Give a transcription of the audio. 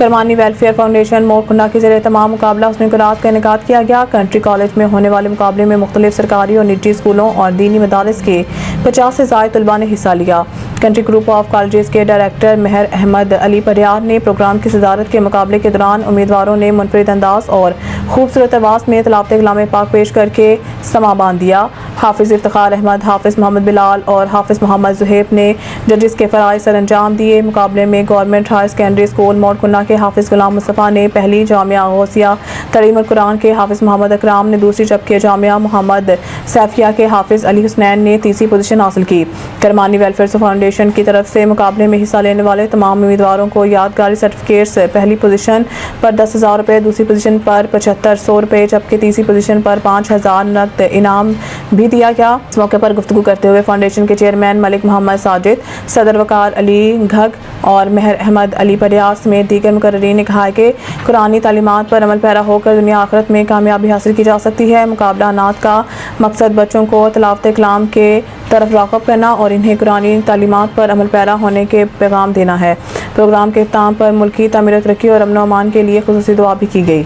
Kirmani welfare foundation موڑ کنڈا کے ذریعے تمام مقابلہ حسن قرات کا انعقاد کیا گیا۔ کنٹری کالج میں ہونے والے مقابلے میں مختلف سرکاری اور نجی اسکولوں اور دینی مدارس کے 50 سے زائد طلباء نے حصہ لیا۔ کنٹری گروپ آف کالجز کے ڈائریکٹر مہر احمد علی پریار نے پروگرام کی صدارت کے مقابلے کے دوران امیدواروں نے منفرد انداز اور خوبصورت آواز میں تلاوت کلام پاک پیش کر کے سماں باندھ دیا۔ حافظ افتخار احمد، حافظ محمد بلال اور حافظ محمد زہیب نے ججز کے فرائض سر انجام دیے۔ مقابلے میں گورنمنٹ ہائر سیکنڈری اسکول موڑ کنڈا کے حافظ غلام مصطفیٰ نے پہلی، جامعہ غوثیہ تعلیم القرآن کے حافظ محمد اکرام نے دوسری، جبکہ جامعہ محمد سیفیہ کے حافظ علی حسنین نے تیسری پوزیشن حاصل کی۔ کرمانی ویلفیئر فاؤنڈیشن کی طرف سے مقابلے میں حصہ لینے والے تمام امیدواروں کو یادگاری سرٹیفکیٹس، پہلی پوزیشن پر 10,000 روپے، دوسری پوزیشن پر 7,500 روپے جبکہ تیسری پوزیشن پر 5,000 نقد انعام بھی دیا گیا۔ اس موقع پر گفتگو کرتے ہوئے فاؤنڈیشن کے چیئرمین ملک محمد ساجد، صدر وقار علی گھگ اور مہر احمد علی پریار سمیت دیگر مقررین نے کہا کہ قرآنی تعلیمات پر عمل پیرا ہو کر دنیا آخرت میں کامیابی حاصل کی جا سکتی ہے۔ مقابلہ نات کا مقصد بچوں کو تلاوت کلام کے طرف راغب کرنا اور انہیں قرآنی تعلیمات پر عمل پیرا ہونے کے پیغام دینا ہے۔ پروگرام کے اختتام پر ملکی تعمیر و ترقی اور امن و امان کے لیے خصوصی دعا بھی کی گئی۔